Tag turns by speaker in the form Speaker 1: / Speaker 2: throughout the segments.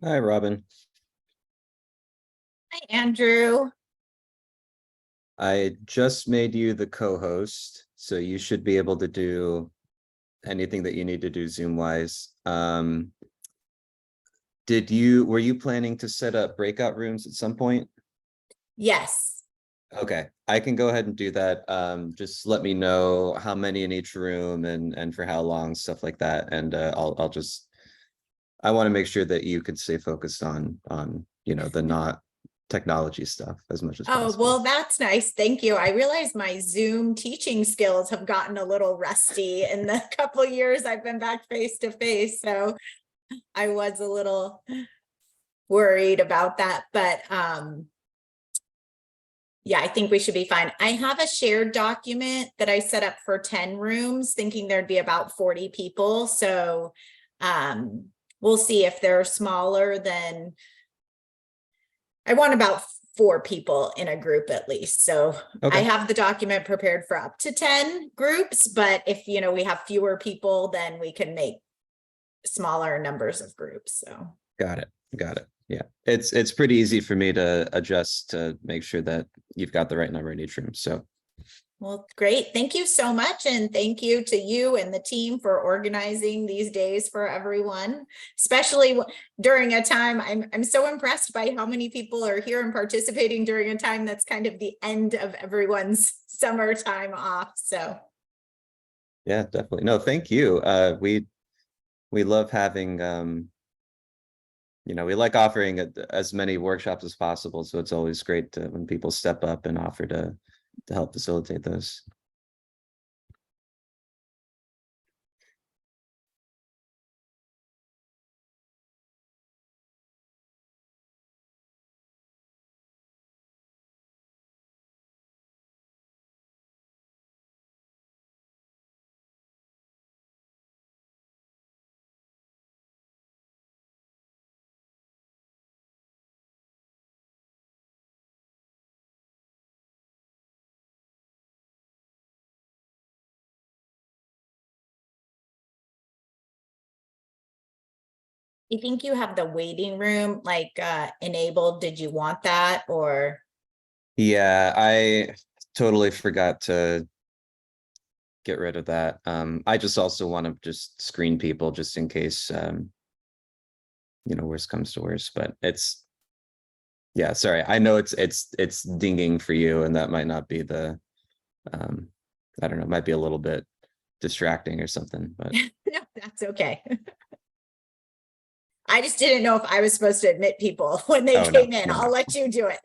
Speaker 1: Hi, Robin.
Speaker 2: Hi, Andrew.
Speaker 1: I just made you the co-host, so you should be able to do anything that you need to do Zoom wise. Were you planning to set up breakout rooms at some point?
Speaker 2: Yes.
Speaker 1: Okay, I can go ahead and do that. Just let me know how many in each room and for how long, stuff like that. And I want to make sure that you can stay focused on the not technology stuff as much as
Speaker 2: Oh,
Speaker 1: possible.
Speaker 2: well, that's nice. Thank you. I realize my Zoom teaching skills have gotten a little rusty in the couple years I've been back face to face. So I was a little worried about that, but yeah, I think we should be fine. I have a shared document that I set up for 10 rooms, thinking there'd be about 40 people. So we'll see if they're smaller than I want about 4 people in a group at least. So I
Speaker 1: Okay,
Speaker 2: have the document prepared for up to 10 groups, but if we have fewer people, then we can make smaller numbers of groups. So
Speaker 1: got it. Got it. Yeah, it's pretty easy for me to adjust to make sure that you've got the right number in each room. So
Speaker 2: well, great. Thank you so much. And thank you to you and the team for organizing these days for everyone, especially during a time. I'm so impressed by how many people are here and participating during a time that's kind of the end of everyone's summertime off. So
Speaker 1: yeah, definitely. No, thank you. We love having we like offering as many workshops as possible. So it's always great when people step up and offer to help facilitate those.
Speaker 2: you think you have the waiting room like enabled? Did you want that or?
Speaker 1: Yeah, I totally forgot to get rid of that. I just also want to just screen people just in case worst comes to worst. But yeah, sorry. I know it's dinging for you, and that might not be the um I don't know, might be a little bit distracting or something, but
Speaker 2: No, that's okay. I just didn't know if I was supposed to admit people when they
Speaker 1: oh no,
Speaker 2: came in.
Speaker 1: no,
Speaker 2: I'll
Speaker 1: no.
Speaker 2: let you do it.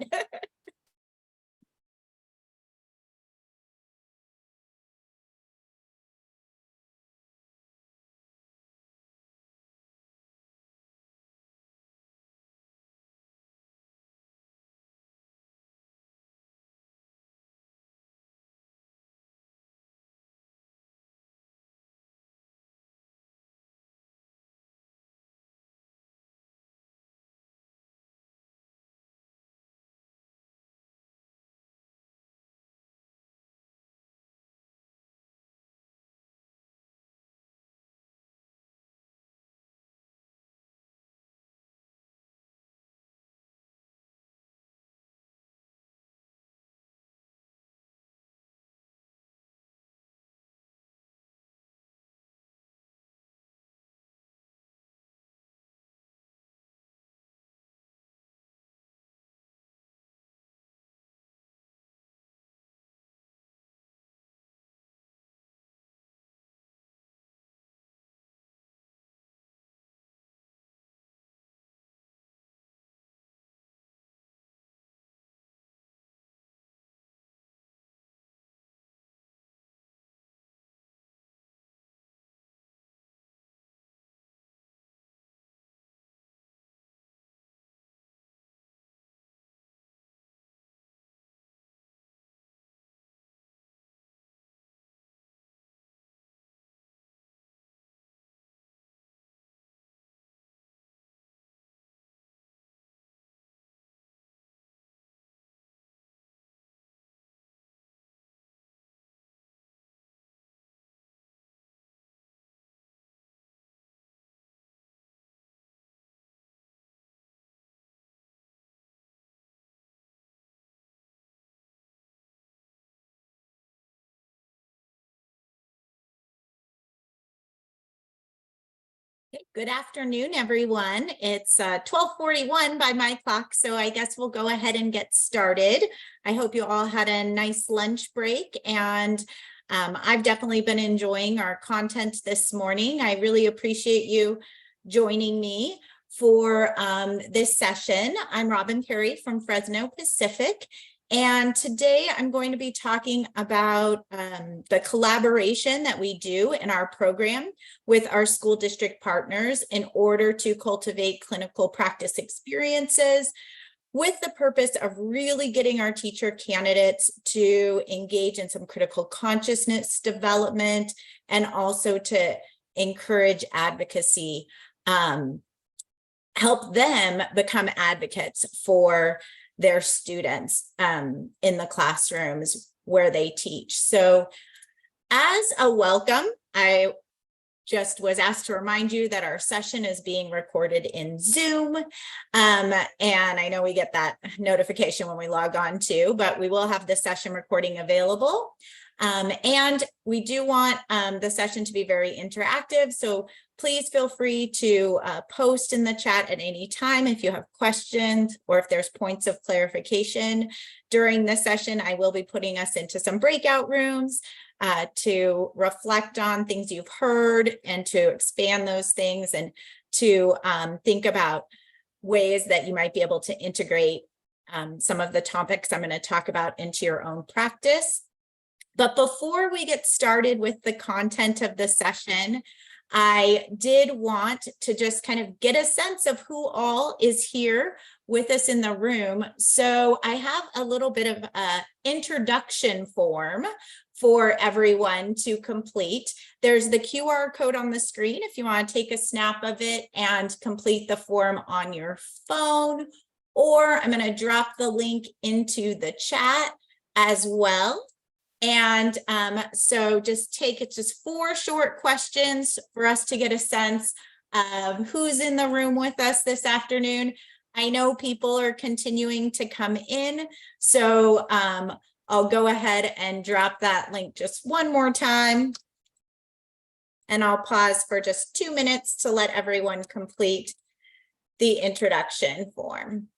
Speaker 2: Good afternoon, everyone. It's 12:41 by my clock, so I guess we'll go ahead and get started. I hope you all had a nice lunch break, and I've definitely been enjoying our content this morning. I really appreciate you joining me for this session. I'm Robin Perry from Fresno Pacific. And today I'm going to be talking about the collaboration that we do in our program with our school district partners in order to cultivate clinical practice experiences with the purpose of really getting our teacher candidates to engage in some critical consciousness development and also to encourage advocacy, help them become advocates for their students in the classrooms where they teach. So as a welcome, I just was asked to remind you that our session is being recorded in Zoom. And I know we get that notification when we log on too, but we will have the session recording available. And we do want the session to be very interactive. So please feel free to post in the chat at any time if you have questions or if there's points of clarification. During this session, I will be putting us into some breakout rooms to reflect on things you've heard and to expand those things and to think about ways that you might be able to integrate some of the topics I'm going to talk about into your own practice. But before we get started with the content of the session, I did want to just kind of get a sense of who all is here with us in the room. So I have a little bit of an introduction form for everyone to complete. There's the QR code on the screen if you want to take a snap of it and complete the form on your phone, or I'm going to drop the link into the chat as well. And so just it's just 4 short questions for us to get a sense of who's in the room with us this afternoon. I know people are continuing to come in, so I'll go ahead and drop that link just one more time. And I'll pause for just 2 minutes to let everyone complete the introduction form.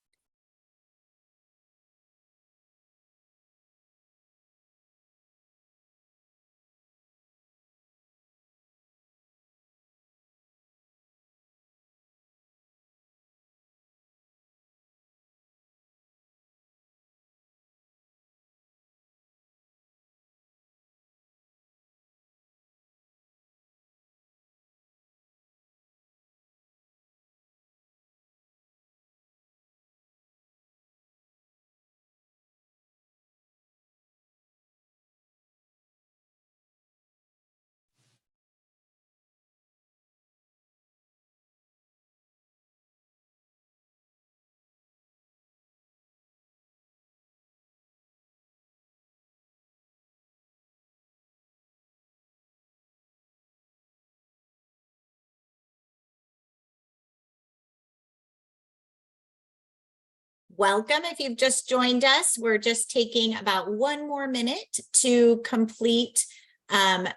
Speaker 2: Welcome. If you've just joined us, we're just taking about 1 more minute to complete an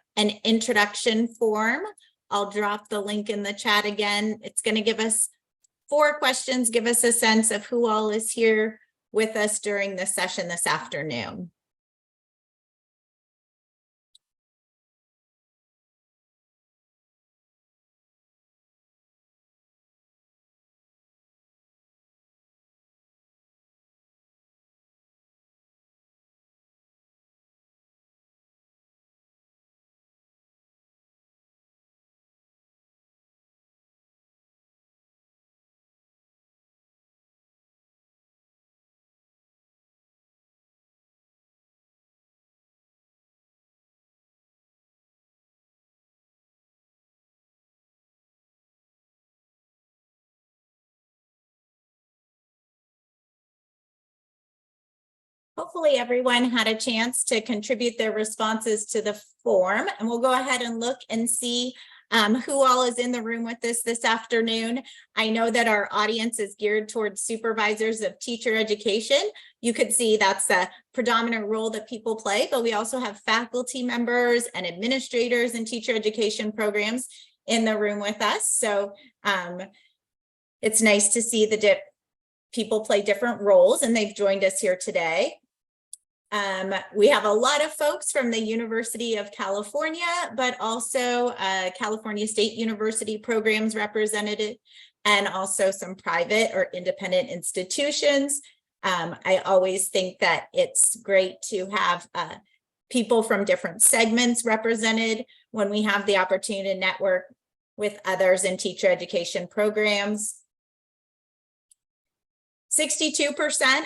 Speaker 2: introduction form. I'll drop the link in the chat again. It's going to give us 4 questions, give us a sense of who all is here with us during the session this afternoon. Hopefully everyone had a chance to contribute their responses to the form, and we'll go ahead and look and see who all is in the room with us this afternoon. I know that our audience is geared towards supervisors of teacher education. You could see that's the predominant role that people play, but we also have faculty members and administrators in teacher education programs. in the room with us. So it's nice to see the people play different roles, and they've joined us here today. We have a lot of folks from the University of California, but also California State University programs represented, and also some private or independent institutions. I always think that it's great to have people from different segments represented when we have the opportunity to network with others in teacher education programs. 62%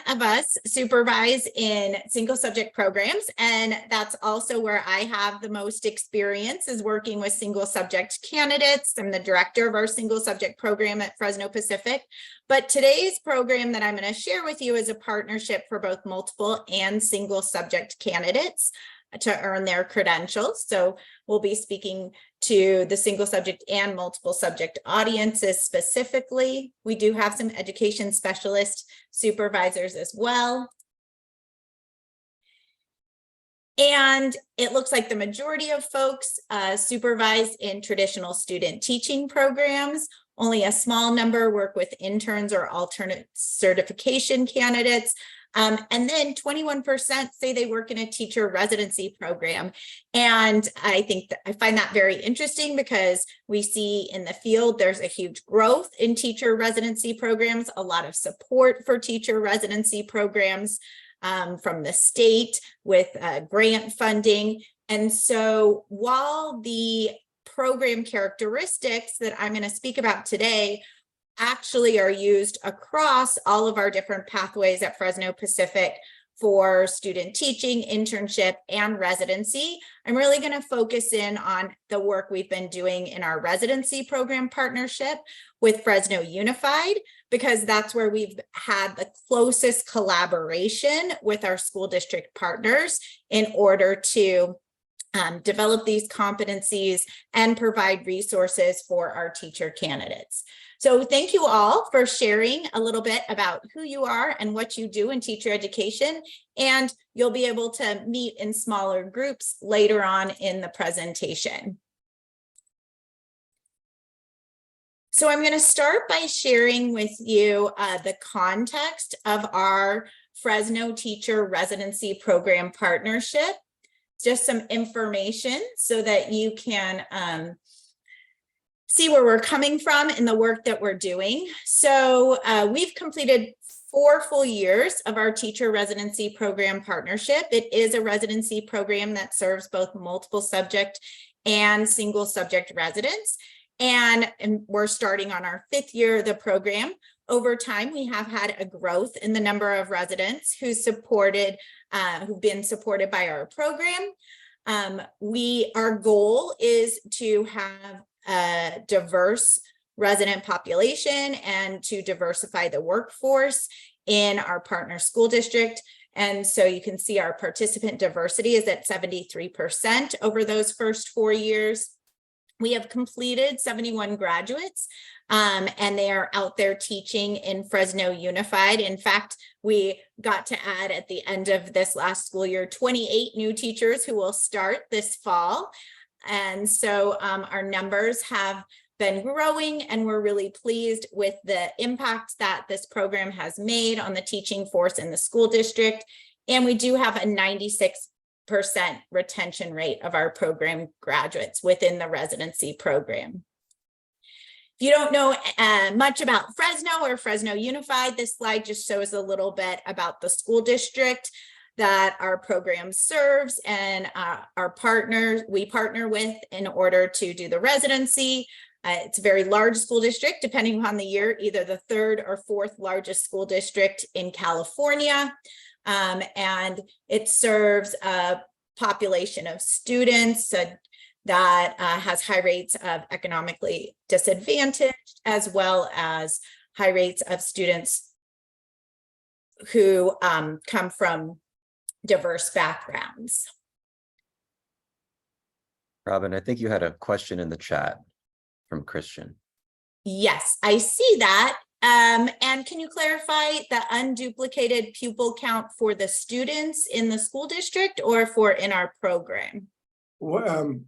Speaker 2: of us supervise in single subject programs, and that's also where I have the most experience, is working with single subject candidates. I'm the director of our single subject program at Fresno Pacific, but today's program that I'm going to share with you is a partnership for both multiple and single subject candidates to earn their credentials. So we'll be speaking to the single subject and multiple subject audiences specifically. We do have some education specialist supervisors as well. And it looks like the majority of folks supervise in traditional student teaching programs. Only a small number work with interns or alternate certification candidates. And then 21% say they work in a teacher residency program. And I think I find that very interesting, because we see in the field there's a huge growth in teacher residency programs, a lot of support for teacher residency programs from the state with grant funding. And so while the program characteristics that I'm going to speak about today actually are used across all of our different pathways at Fresno Pacific for student teaching, internship, and residency, I'm really going to focus in on the work we've been doing in our residency program partnership with Fresno Unified, because that's where we've had the closest collaboration with our school district partners in order to develop these competencies and provide resources for our teacher candidates. So thank you all for sharing a little bit about who you are and what you do in teacher education, and you'll be able to meet in smaller groups later on in the presentation. So I'm going to start by sharing with you the context of our Fresno Teacher Residency Program partnership, just some information so that you can see where we're coming from in the work that we're doing. So we've completed 4 full years of our teacher residency program partnership. It is a residency program that serves both multiple subject and single subject residents. And we're starting on our 5th year of the program. Over time, we have had a growth in the number of residents who've been supported by our program. Our goal is to have a diverse resident population and to diversify the workforce in our partner school district. And so you can see our participant diversity is at 73% over those first 4 years. We have completed 71 graduates, and they are out there teaching in Fresno Unified. In fact, we got to add at the end of this last school year 28 new teachers who will start this fall. And so our numbers have been growing, and we're really pleased with the impact that this program has made on the teaching force in the school district. And we do have a 96% retention rate of our program graduates within the residency program. If you don't know much about Fresno or Fresno Unified, this slide just shows a little bit about the school district that our program serves and we partner with in order to do the residency. It's a very large school district, depending on the year, either the 3rd or 4th largest school district in California. And it serves a population of students that has high rates of economically disadvantaged, as well as high rates of students who come from diverse backgrounds.
Speaker 1: Robin, I think you had a question in the chat from Christian.
Speaker 2: Yes, I see that. And can you clarify the unduplicated pupil count for the students in the school district or in our program?
Speaker 3: Well,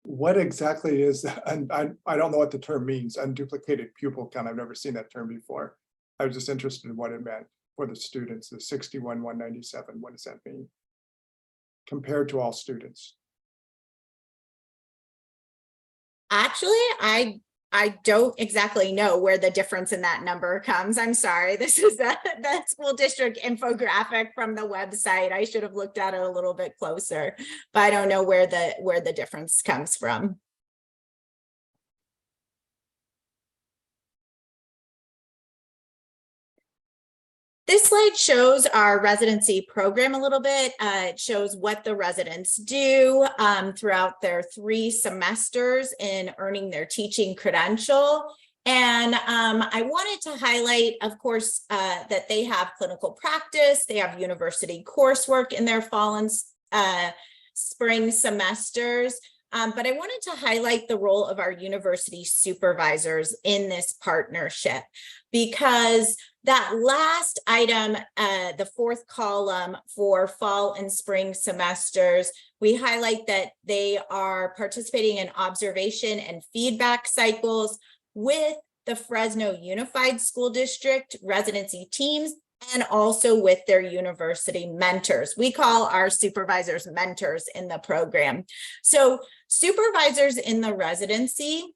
Speaker 3: What exactly is that? And I don't know what the term means, unduplicated pupil count. I've never seen that term before. I was just interested in what it meant for the students, the 61,197. What does that mean? Compared to all students.
Speaker 2: Actually, I don't exactly know where the difference in that number comes. I'm sorry. This is the school district infographic from the website. I should have looked at it a little bit closer, but I don't know where the difference comes from. This slide shows our residency program a little bit. It shows what the residents do throughout their 3 semesters in earning their teaching credential. And I wanted to highlight, of course, that they have clinical practice, they have university coursework in their fall and spring semesters. But I wanted to highlight the role of our university supervisors in this partnership, because that last item, the 4th column for fall and spring semesters, we highlight that they are participating in observation and feedback cycles with the Fresno Unified School District residency teams, and also with their university mentors. We call our supervisors mentors in the program. So supervisors in the residency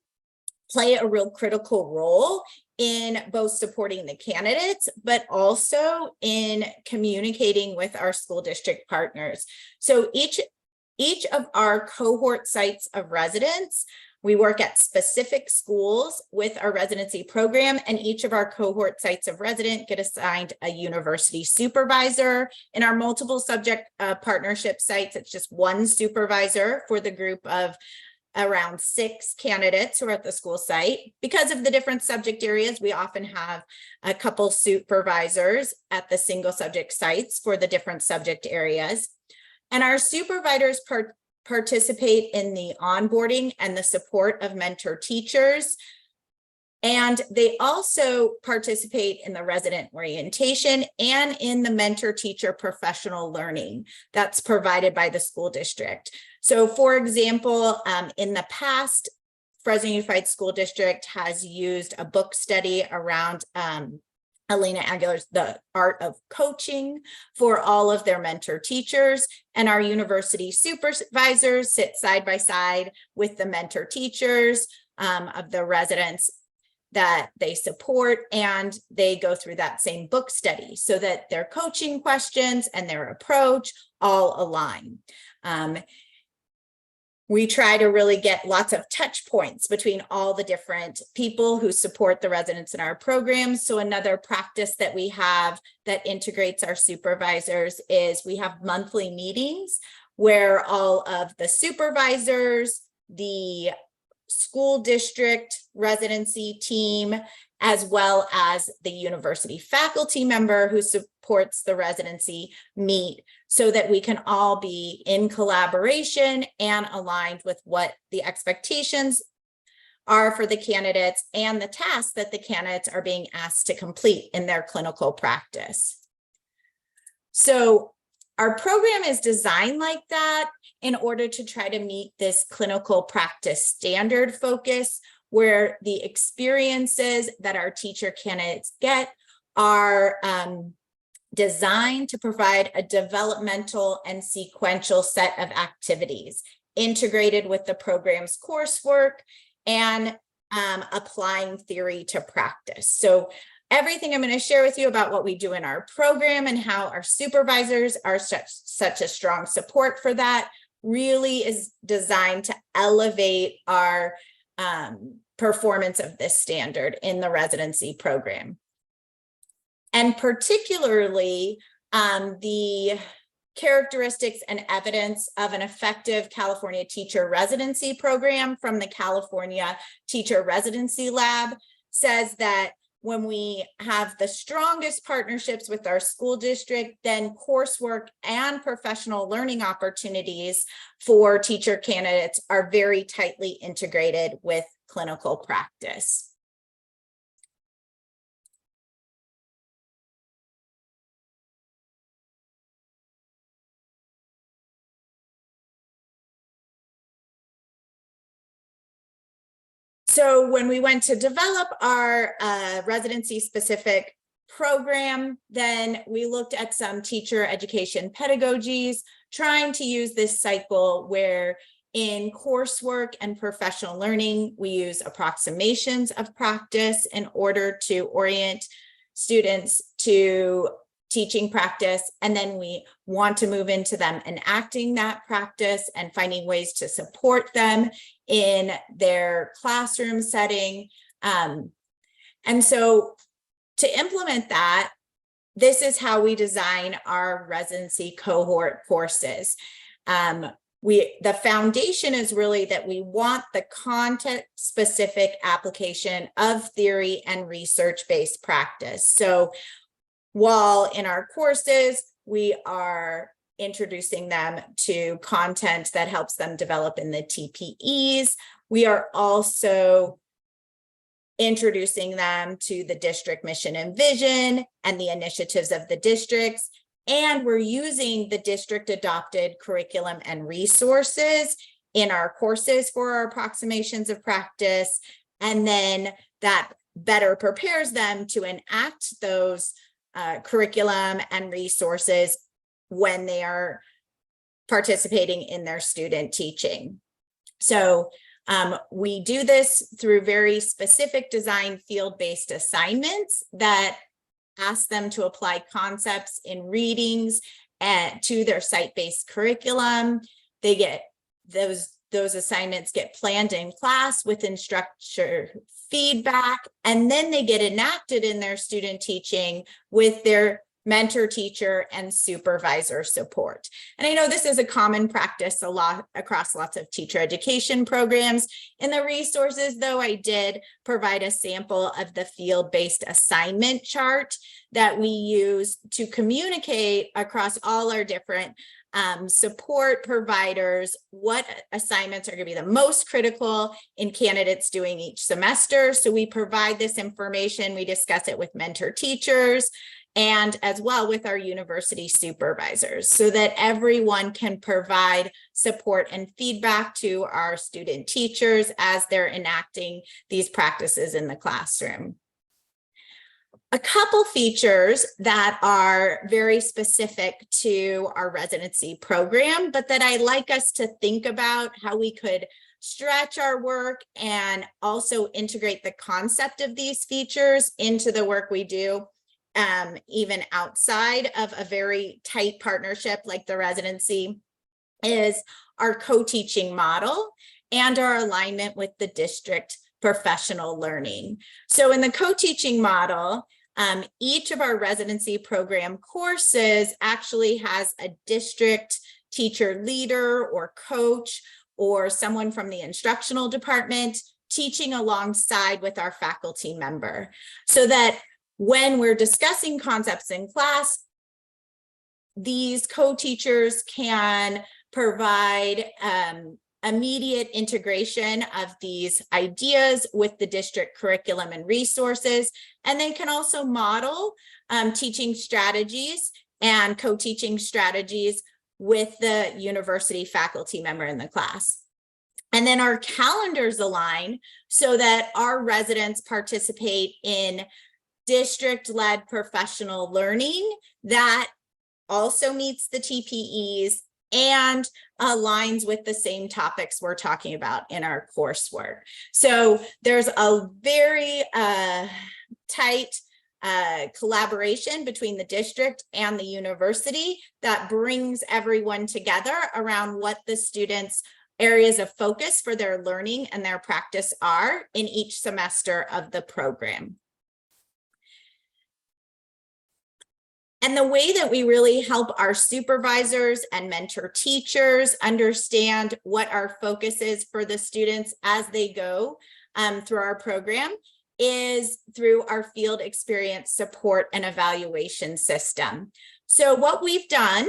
Speaker 2: play a real critical role in both supporting the candidates, but also in communicating with our school district partners. So each of our cohort sites of residence, we work at specific schools with our residency program, and each of our cohort sites of resident get assigned a university supervisor. In our multiple subject partnership sites, it's just 1 supervisor for the group of around 6 candidates who are at the school site. Because of the different subject areas, we often have a couple supervisors at the single subject sites for the different subject areas. And our supervisors participate in the onboarding and the support of mentor teachers. And they also participate in the resident orientation and in the mentor teacher professional learning that's provided by the school district. So for example, in the past, Fresno Unified School District has used a book study around Elena Aguilar's The Art of Coaching for all of their mentor teachers, and our university supervisors sit side by side with the mentor teachers of the residents that they support, and they go through that same book study so that their coaching questions and their approach all align. We try to really get lots of touch points between all the different people who support the residents in our programs. So another practice that we have that integrates our supervisors is we have monthly meetings where all of the supervisors, the school district residency team, as well as the university faculty member who supports the residency meet, so that we can all be in collaboration and aligned with what the expectations are for the candidates and the tasks that the candidates are being asked to complete in their clinical practice. So our program is designed like that in order to try to meet this clinical practice standard focus, where the experiences that our teacher candidates get are designed to provide a developmental and sequential set of activities integrated with the program's coursework and applying theory to practice. So everything I'm going to share with you about what we do in our program and how our supervisors are such a strong support for that really is designed to elevate our performance of this standard in the residency program. And particularly the characteristics and evidence of an effective California teacher residency program from the California Teacher Residency Lab says that when we have the strongest partnerships with our school district, then coursework and professional learning opportunities for teacher candidates are very tightly integrated with clinical practice. So when we went to develop our residency specific program, then we looked at some teacher education pedagogies, trying to use this cycle where in coursework and professional learning, we use approximations of practice in order to orient students to teaching practice. And then we want to move into them enacting that practice and finding ways to support them in their classroom setting. And so to implement that, this is how we design our residency cohort courses. The foundation is really that we want the context-specific application of theory and research-based practice. So while in our courses, we are introducing them to content that helps them develop in the TPEs, we are also introducing them to the district mission and vision and the initiatives of the districts. And we're using the district adopted curriculum and resources in our courses for our approximations of practice. And then that better prepares them to enact those curriculum and resources when they are participating in their student teaching. So we do this through very specific design field-based assignments that ask them to apply concepts in readings to their site-based curriculum. They get those assignments get planned in class with instructor feedback, and then they get enacted in their student teaching with their mentor, teacher, and supervisor support. And I know this is a common practice a lot across lots of teacher education programs. In the resources, though, I did provide a sample of the field-based assignment chart that we use to communicate across all our different support providers what assignments are going to be the most critical in candidates doing each semester. So we provide this information, we discuss it with mentor teachers, and as well with our university supervisors, so that everyone can provide support and feedback to our student teachers as they're enacting these practices in the classroom. A couple features that are very specific to our residency program, but that I'd like us to think about how we could stretch our work and also integrate the concept of these features into the work we do, even outside of a very tight partnership like the residency, is our co-teaching model and our alignment with the district professional learning. So in the co-teaching model, each of our residency program courses actually has a district teacher leader or coach or someone from the instructional department teaching alongside with our faculty member, so that when we're discussing concepts in class, these co-teachers can provide immediate integration of these ideas with the district curriculum and resources. And they can also model teaching strategies and co-teaching strategies with the university faculty member in the class. And then our calendars align so that our residents participate in district-led professional learning that also meets the TPEs and aligns with the same topics we're talking about in our coursework. So there's a very tight collaboration between the district and the university that brings everyone together around what the students' areas of focus for their learning and their practice are in each semester of the program. And the way that we really help our supervisors and mentor teachers understand what our focus is for the students as they go through our program is through our field experience support and evaluation system. So what we've done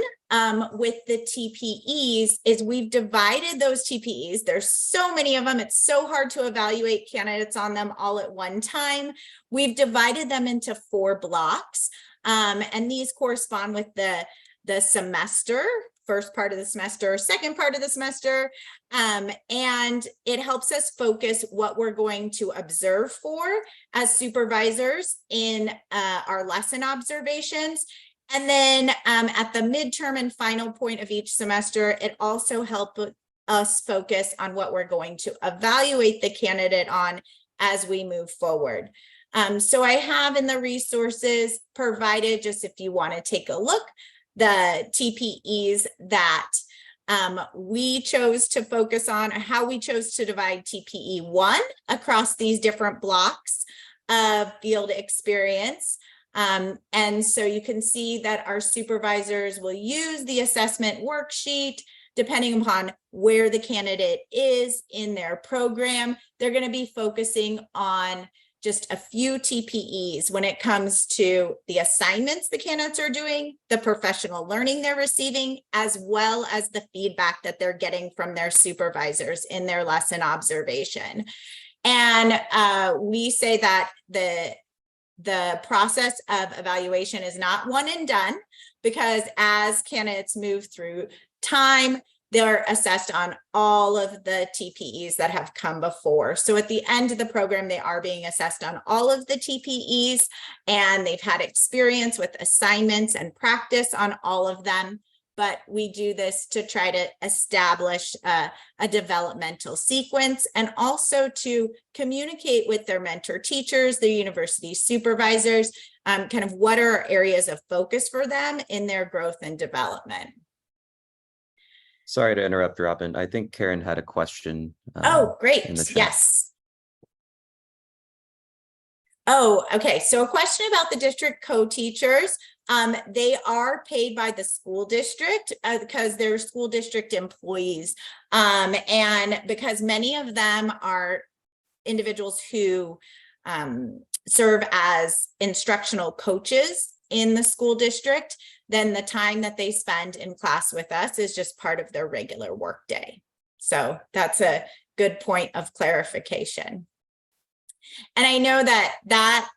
Speaker 2: with the TPEs is we've divided those TPEs. There's so many of them. It's so hard to evaluate candidates on them all at one time. We've divided them into 4 blocks. And these correspond with the semester first part of the semester or second part of the semester. And it helps us focus what we're going to observe for as supervisors in our lesson observations. And then at the midterm and final point of each semester, it also helps us focus on what we're going to evaluate the candidate on as we move forward. So I have in the resources provided, just if you want to take a look, the TPEs that we chose to focus on, how we chose to divide TPE 1 across these different blocks of field experience. And so you can see that our supervisors will use the assessment worksheet depending upon where the candidate is in their program. They're going to be focusing on just a few TPEs when it comes to the assignments the candidates are doing, the professional learning they're receiving, as well as the feedback that they're getting from their supervisors in their lesson observation. And we say that the process of evaluation is not one and done, because as candidates move through time, they're assessed on all of the TPEs that have come before. So at the end of the program, they are being assessed on all of the TPEs, and they've had experience with assignments and practice on all of them. But we do this to try to establish a developmental sequence, and also to communicate with their mentor teachers, their university supervisors, kind of what are areas of focus for them in their growth and development.
Speaker 1: Sorry to interrupt, Robin. I think Karen had a question.
Speaker 2: Oh, great.
Speaker 1: In the chat.
Speaker 2: Yes. Oh, okay. So a question about the district co-teachers. They are paid by the school district because they're school district employees. And because many of them are individuals who serve as instructional coaches in the school district, then the time that they spend in class with us is just part of their regular workday. So that's a good point of clarification. And I know that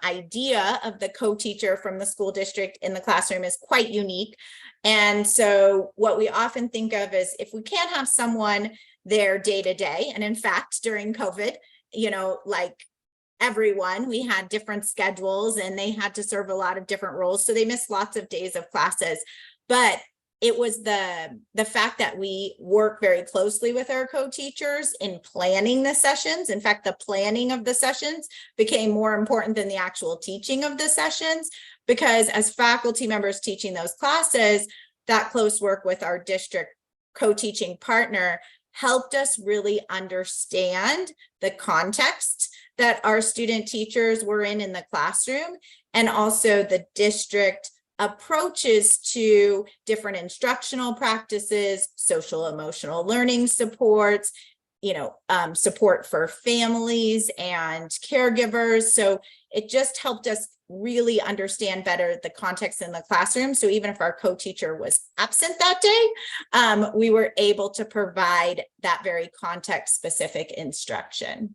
Speaker 2: idea of the co-teacher from the school district in the classroom is quite unique. And so what we often think of is, if we can't have someone there day to day, and in fact, during COVID, you know, like everyone, we had different schedules and they had to serve a lot of different roles. So they missed lots of days of classes. But it was the fact that we work very closely with our co-teachers in planning the sessions. In fact, the planning of the sessions became more important than the actual teaching of the sessions, because as faculty members teaching those classes, that close work with our district co-teaching partner helped us really understand the context that our student teachers were in the classroom, and also the district approaches to different instructional practices, social emotional learning supports, support for families and caregivers. So it just helped us really understand better the context in the classroom. So even if our co-teacher was absent that day, we were able to provide that very context specific instruction.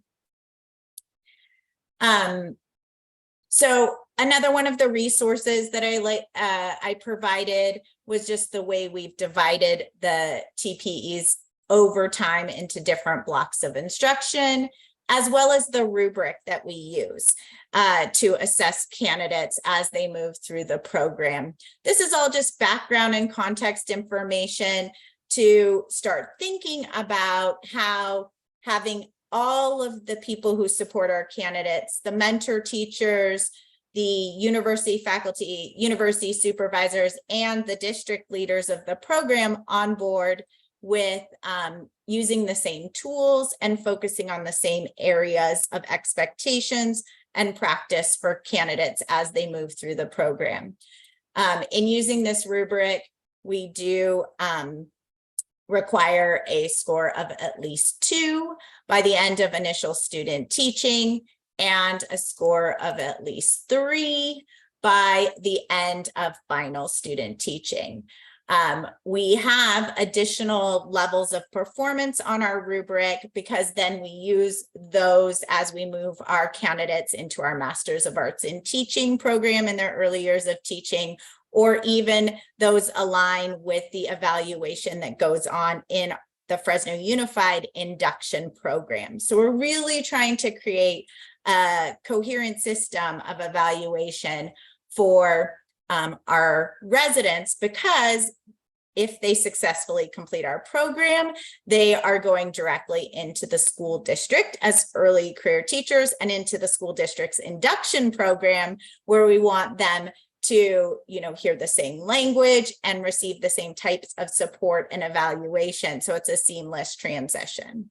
Speaker 2: So another one of the resources that I provided was just the way we've divided the TPEs over time into different blocks of instruction, as well as the rubric that we use to assess candidates as they move through the program. This is all just background and context information to start thinking about how having all of the people who support our candidates, the mentor teachers, the university faculty, university supervisors, and the district leaders of the program on board with using the same tools and focusing on the same areas of expectations and practice for candidates as they move through the program. In using this rubric, we do require a score of at least 2 by the end of initial student teaching, and a score of at least 3 by the end of final student teaching. We have additional levels of performance on our rubric, because then we use those as we move our candidates into our Masters of Arts in Teaching program in their early years of teaching, or even those align with the evaluation that goes on in the Fresno Unified Induction Program. So we're really trying to create a coherent system of evaluation for our residents, because if they successfully complete our program, they are going directly into the school district as early career teachers and into the school district's induction program, where we want them to, hear the same language and receive the same types of support and evaluation. So it's a seamless transition.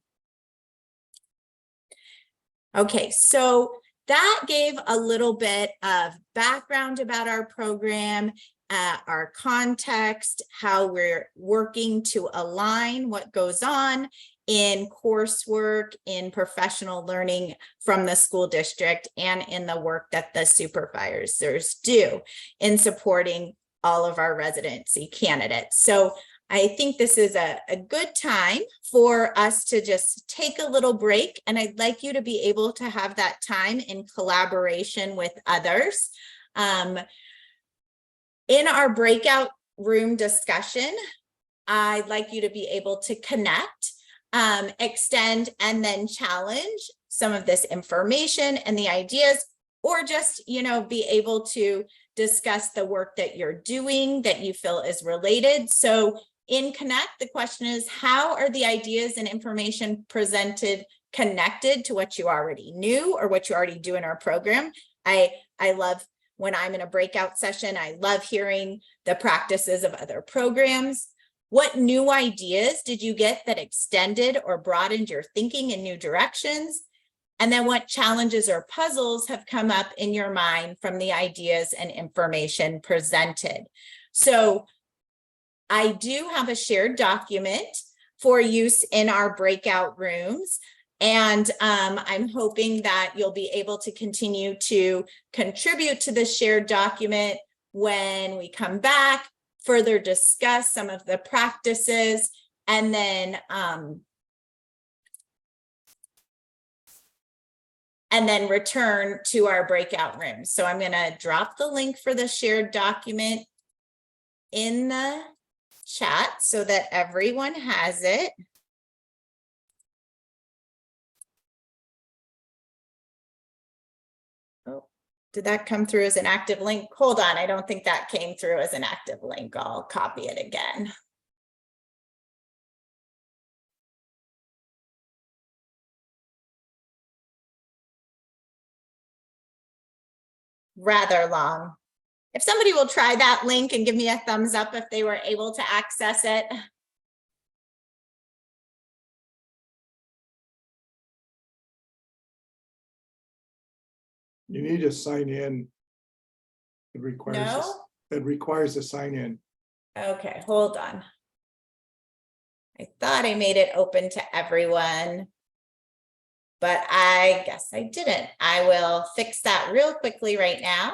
Speaker 2: Okay, so that gave a little bit of background about our program, our context, how we're working to align what goes on in coursework, in professional learning from the school district, and in the work that the supervisors do in supporting all of our residency candidates. So I think this is a good time for us to just take a little break, and I'd like you to be able to have that time in collaboration with others. In our breakout room discussion, I'd like you to be able to connect, extend, and then challenge some of this information and the ideas, or just, be able to discuss the work that you're doing that you feel is related. So in Connect, the question is, how are the ideas and information presented connected to what you already knew or what you already do in our program? I love when I'm in a breakout session, I love hearing the practices of other programs. What new ideas did you get that extended or broadened your thinking in new directions? And then what challenges or puzzles have come up in your mind from the ideas and information presented? So I do have a shared document for use in our breakout rooms. And I'm hoping that you'll be able to continue to contribute to the shared document when we come back, further discuss some of the practices, and then return to our breakout rooms. So I'm going to drop the link for the shared document in the chat so that everyone has it. Oh, did that come through as an active link? Hold on, I don't think that came through as an active link. I'll copy it again. Rather long. If somebody will try that link and give me a thumbs up if they were able to access it.
Speaker 3: You need to sign in. It requires a sign in.
Speaker 2: Okay, hold on. I thought I made it open to everyone, but I guess I didn't. I will fix that real quickly right now.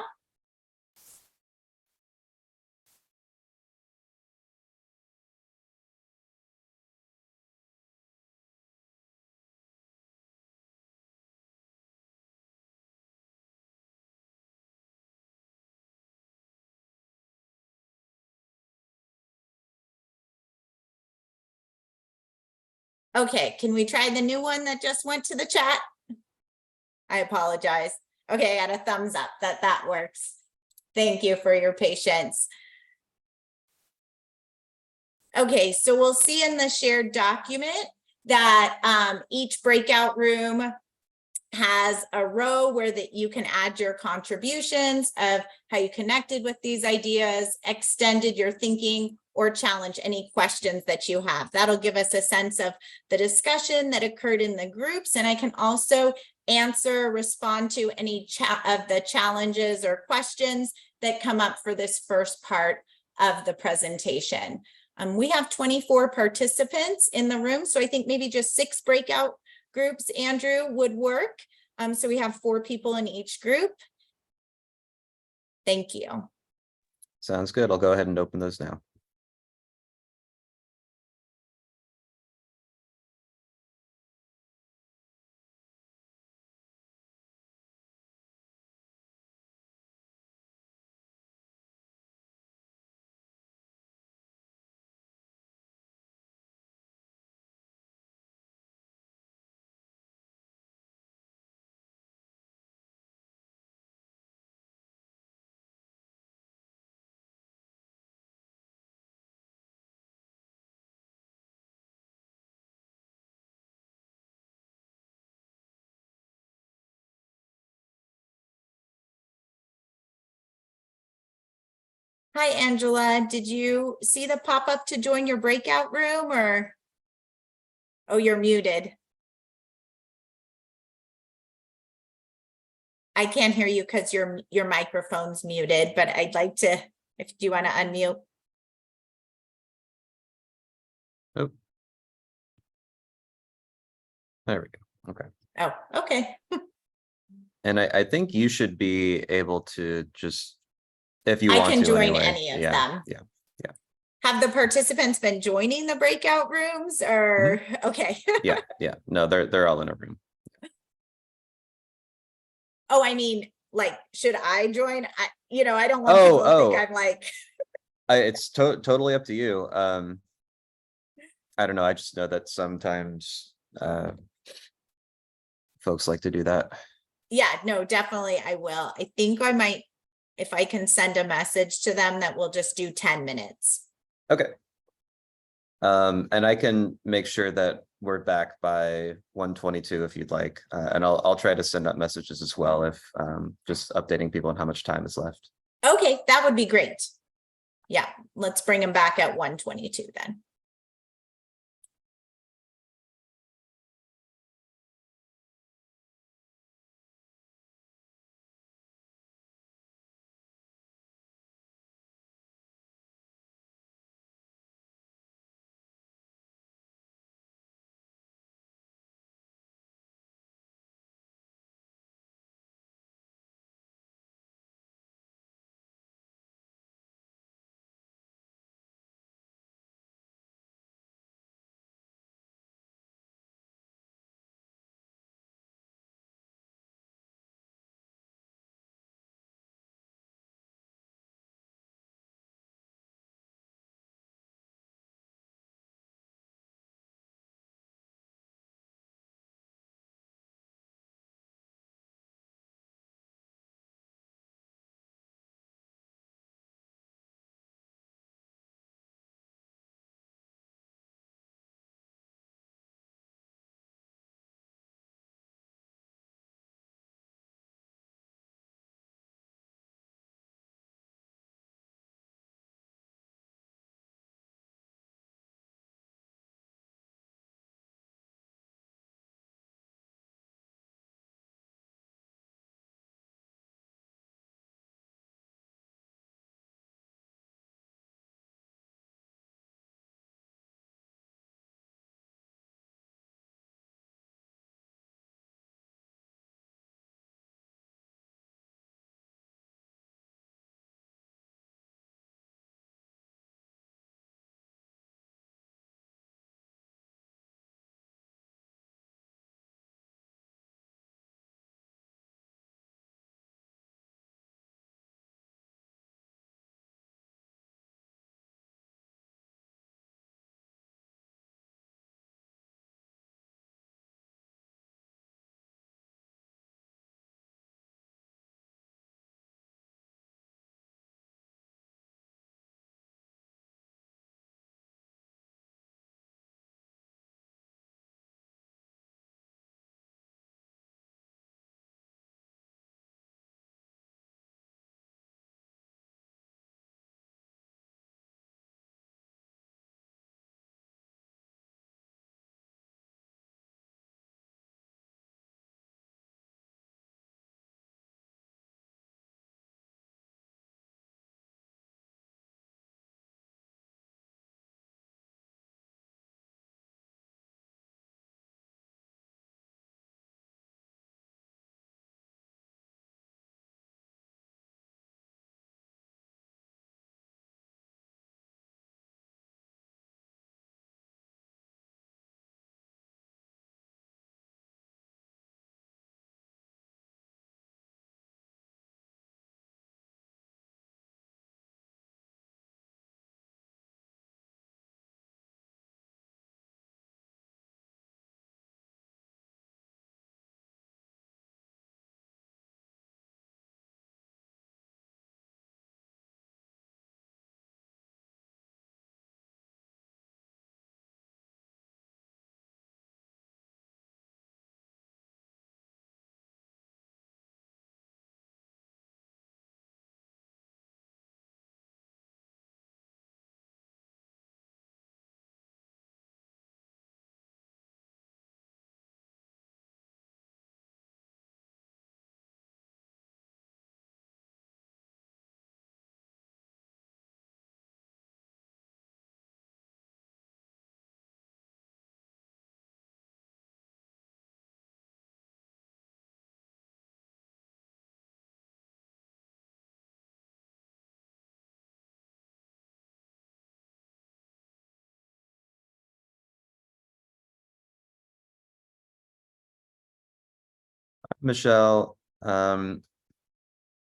Speaker 2: Okay, can we try the new one that just went to the chat? I apologize. Okay, I got a thumbs up that works. Thank you for your patience. Okay, so we'll see in the shared document that each breakout room has a row where that you can add your contributions of how you connected with these ideas, extended your thinking, or challenge any questions that you have. That'll give us a sense of the discussion that occurred in the groups. And I can also answer, respond to any of the challenges or questions that come up for this first part of the presentation. We have 24 participants in the room, so I think maybe just 6 breakout groups, Andrew, would work. So we have 4 people in each group. Thank you.
Speaker 1: Sounds good. I'll go ahead and open those now.
Speaker 2: Hi, Angela. Did you see the pop-up to join your breakout room or? Oh, you're muted. I can't hear you because your microphone's muted, but I'd like to, if you want to unmute.
Speaker 1: Oh. There we go. Okay.
Speaker 2: Oh, okay.
Speaker 1: And I think you should be able to just, if you
Speaker 2: I
Speaker 1: want
Speaker 2: can
Speaker 1: to
Speaker 2: join
Speaker 1: anyway.
Speaker 2: any of
Speaker 1: Yeah,
Speaker 2: them.
Speaker 1: yeah.
Speaker 2: Have the participants been joining the breakout rooms or, okay.
Speaker 1: Yeah, yeah. No, they're all in a room.
Speaker 2: Oh, I mean, like, should I join? I don't want people to think I'm like,
Speaker 1: It's totally up to you. I don't know. I just know that sometimes folks like to do that.
Speaker 2: yeah, no, definitely I will. I think I might, if I can send a message to them that we'll just do 10 minutes.
Speaker 1: Okay. And I can make sure that we're back by 1:22 if you'd like. And I'll try to send out messages as well if just updating people on how much time is left.
Speaker 2: Okay, that would be great. Yeah, let's bring them back at 1:22 then.
Speaker 1: Michelle,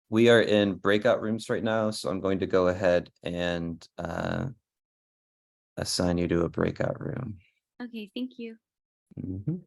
Speaker 1: we are in breakout rooms right now, so I'm going to go ahead and assign you to a breakout room.
Speaker 4: Okay, thank you.
Speaker 1: Mhm.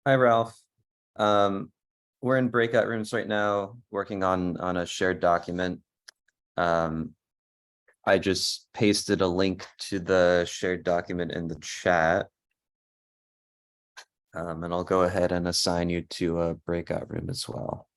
Speaker 1: Hi, Ralph. We're in breakout rooms right now, working on a shared document. I just pasted a link to the shared document in the chat. And I'll go ahead and assign you to a breakout room as well.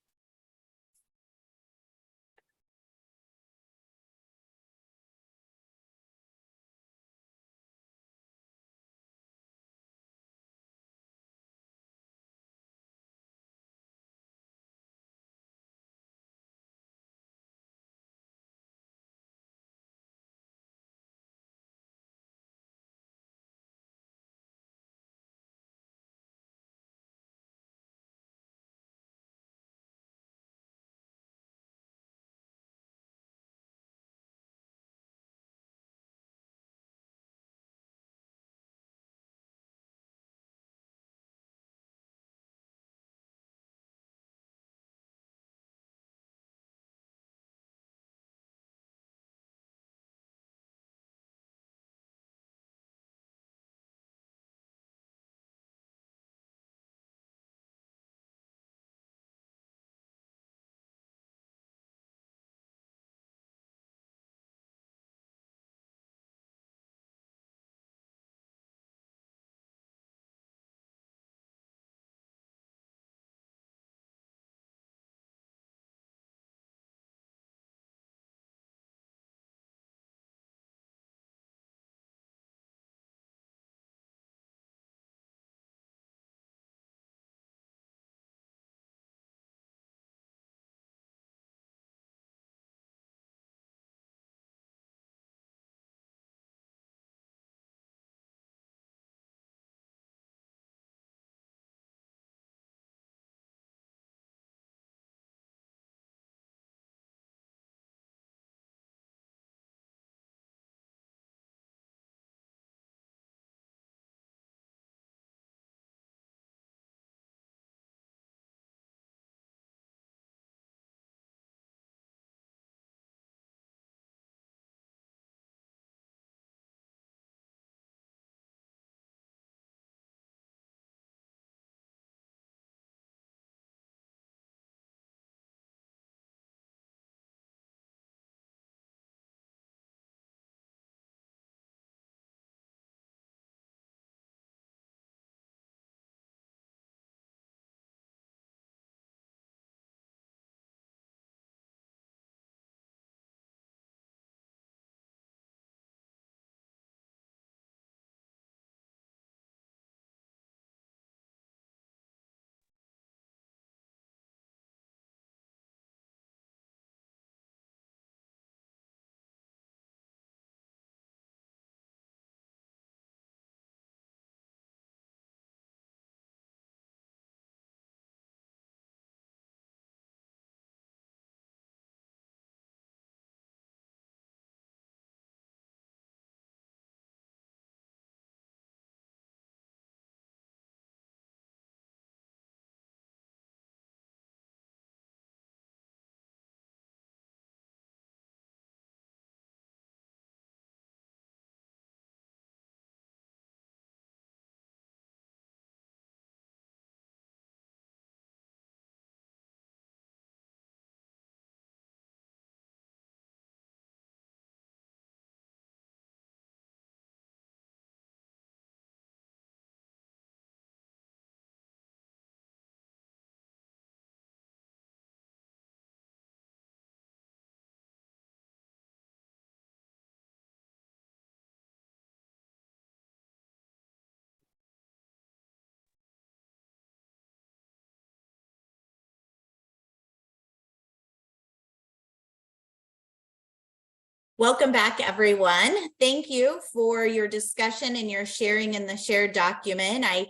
Speaker 2: Welcome back, everyone. Thank you for your discussion and your sharing in the shared document. I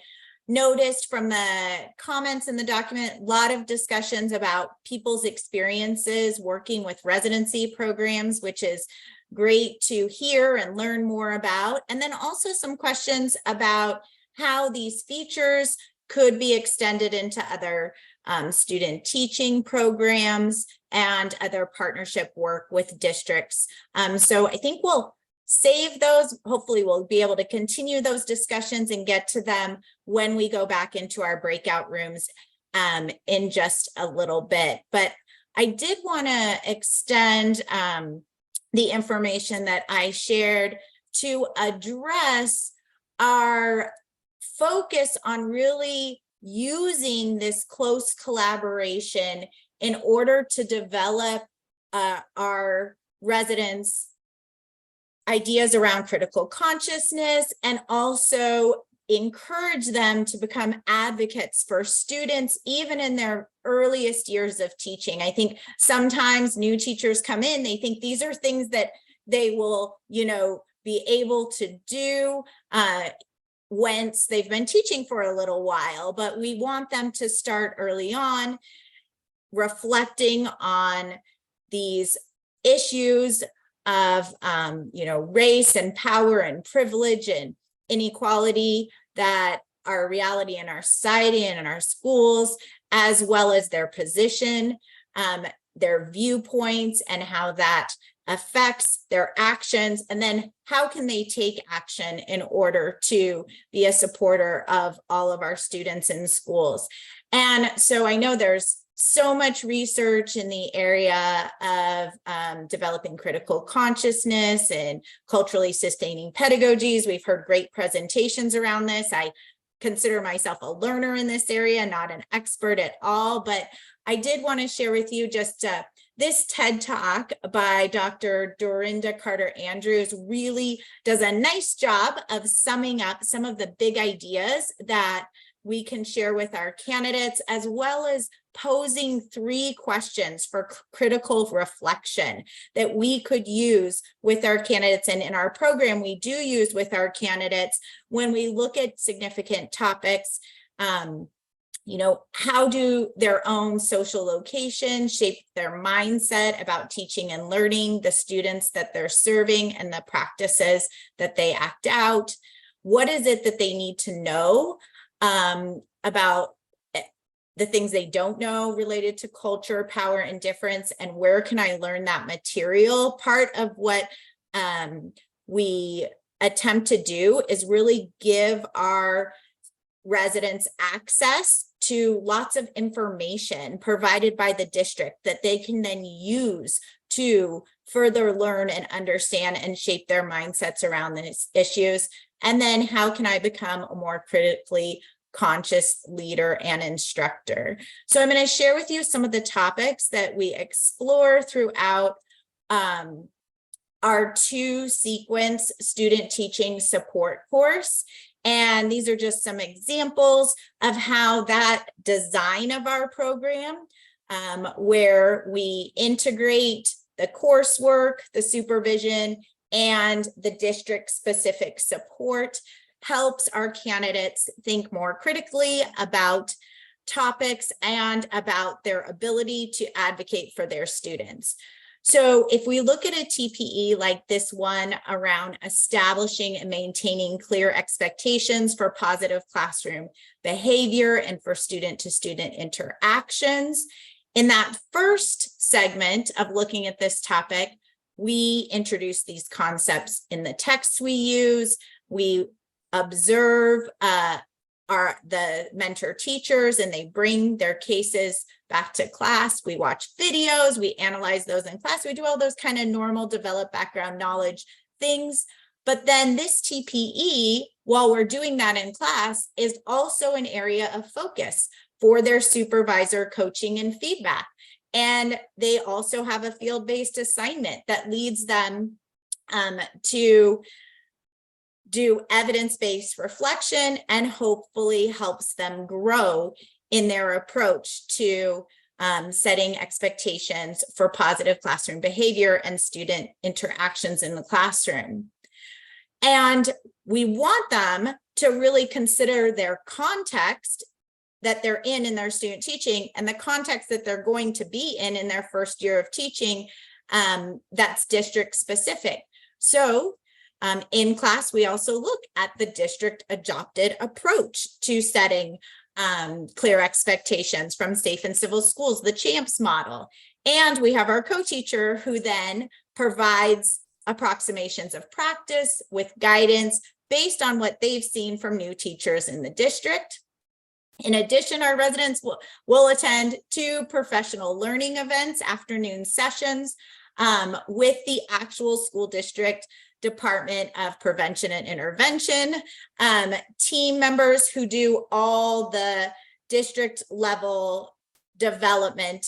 Speaker 2: noticed from the comments in the document, a lot of discussions about people's experiences working with residency programs, which is great to hear and learn more about. And then also some questions about how these features could be extended into other student teaching programs and other partnership work with districts. So I think we'll save those. Hopefully we'll be able to continue those discussions and get to them when we go back into our breakout rooms in just a little bit. But I did want to extend the information that I shared to address our focus on really using this close collaboration in order to develop our residents' ideas around critical consciousness and also encourage them to become advocates for students, even in their earliest years of teaching. I think sometimes new teachers come in, they think these are things that they will, be able to do once they've been teaching for a little while, but we want them to start early on, reflecting on these issues of, race and power and privilege and inequality that are a reality in our society and in our schools, as well as their position, their viewpoints, and how that affects their actions, and then how can they take action in order to be a supporter of all of our students in schools. And so I know there's so much research in the area of developing critical consciousness and culturally sustaining pedagogies. We've heard great presentations around this. I consider myself a learner in this area, not an expert at all, but I did want to share with you just this TED Talk by Dr. Dorinda Carter-Andrews really does a nice job of summing up some of the big ideas that we can share with our candidates, as well as posing 3 questions for critical reflection that we could use with our candidates. And in our program, we do use with our candidates when we look at significant topics. How do their own social location shape their mindset about teaching and learning, the students that they're serving, and the practices that they act out? What is it that they need to know about the things they don't know related to culture, power, and difference, and where can I learn that material? Part of what we attempt to do is really give our residents access to lots of information provided by the district that they can then use to further learn and understand and shape their mindsets around these issues. And then how can I become a more critically conscious leader and instructor? So I'm going to share with you some of the topics that we explore throughout our 2-sequence student teaching support course. And these are just some examples of how that design of our program, where we integrate the coursework, the supervision, and the district-specific support, helps our candidates think more critically about topics and about their ability to advocate for their students. So if we look at a TPE like this one around establishing and maintaining clear expectations for positive classroom behavior and for student-to-student interactions, in that first segment of looking at this topic, we introduce these concepts in the texts we use. We observe the mentor teachers, and they bring their cases back to class. We watch videos, we analyze those in class, we do all those kind of normal develop background knowledge things. But then this TPE, while we're doing that in class, is also an area of focus for their supervisor coaching and feedback. And they also have a field-based assignment that leads them to do evidence-based reflection and hopefully helps them grow in their approach to setting expectations for positive classroom behavior and student interactions in the classroom. And we want them to really consider their context that they're in their student teaching and the context that they're going to be in their first year of teaching, that's district specific. So in class, we also look at the district adopted approach to setting clear expectations from Safe and Civil Schools, the CHAMPS model. And we have our co-teacher who then provides approximations of practice with guidance based on what they've seen from new teachers in the district. In addition, our residents will attend 2 professional learning events, afternoon sessions, with the actual school district Department of Prevention and Intervention team members who do all the district level development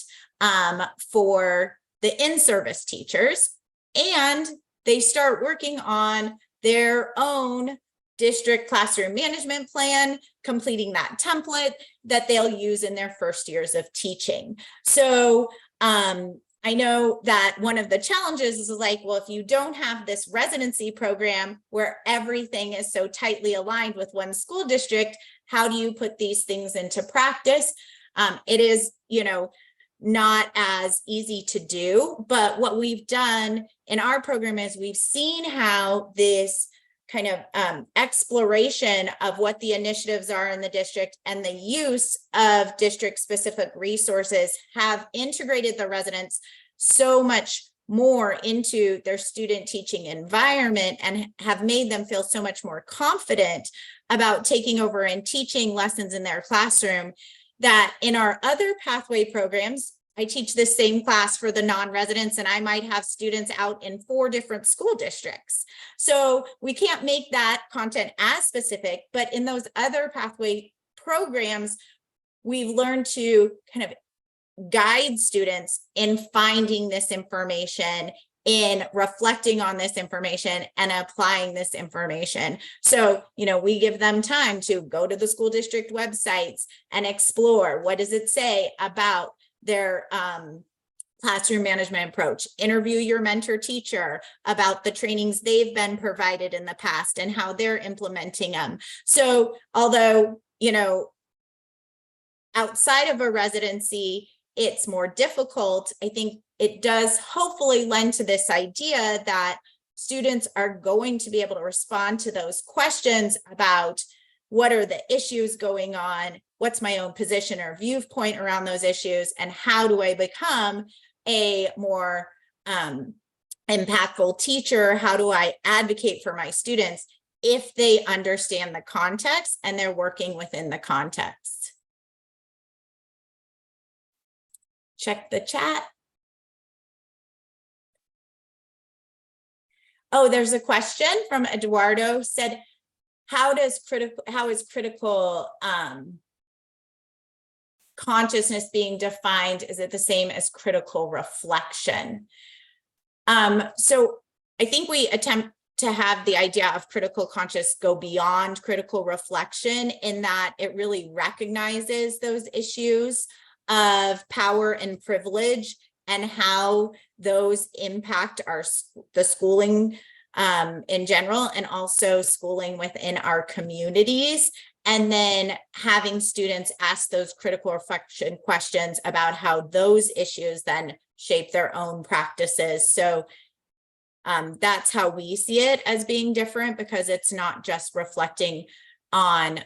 Speaker 2: for the in-service teachers. And they start working on their own district classroom management plan, completing that template that they'll use in their first years of teaching. So I know that one of the challenges is like, well, if you don't have this residency program where everything is so tightly aligned with one school district, how do you put these things into practice? It is, not as easy to do, but what we've done in our program is we've seen how this kind of exploration of what the initiatives are in the district and the use of district specific resources have integrated the residents so much more into their student teaching environment and have made them feel so much more confident about taking over and teaching lessons in their classroom that in our other pathway programs, I teach this same class for the non-residents and I might have students out in 4 different school districts. So we can't make that content as specific, but in those other pathway programs, we've learned to kind of guide students in finding this information, in reflecting on this information and applying this information. So, we give them time to go to the school district websites and explore what does it say about their classroom management approach, interview your mentor teacher about the trainings they've been provided in the past and how they're implementing them. So although, outside of a residency, it's more difficult, I think it does hopefully lend to this idea that students are going to be able to respond to those questions about what are the issues going on, what's my own position or viewpoint around those issues, and how do I become a more impactful teacher? How do I advocate for my students if they understand the context and they're working within the context? Check the chat. Oh, there's a question from Eduardo said, how is critical consciousness being defined? Is it the same as critical reflection? So I think we attempt to have the idea of critical conscious go beyond critical reflection in that it really recognizes those issues of power and privilege and how those impact the schooling in general, and also schooling within our communities. And then having students ask those critical reflection questions about how those issues then shape their own practices. So that's how we see it as being different, because it's not just reflecting on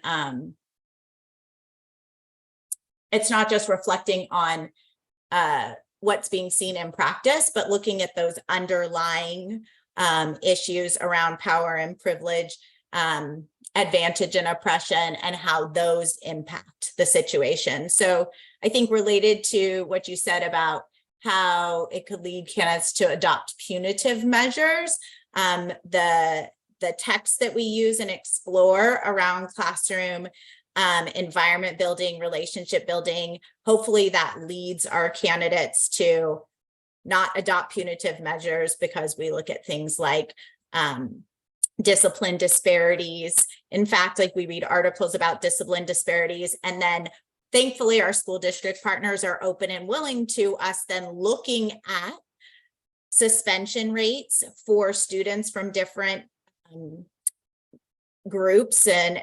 Speaker 2: what's being seen in practice, but looking at those underlying issues around power and privilege, advantage and oppression, and how those impact the situation. So I think related to what you said about how it could lead candidates to adopt punitive measures, the text that we use and explore around classroom environment building, relationship building, hopefully that leads our candidates to not adopt punitive measures, because we look at things like discipline disparities. In fact, like we read articles about discipline disparities and then thankfully, our school district partners are open and willing to us then looking at suspension rates for students from different groups, and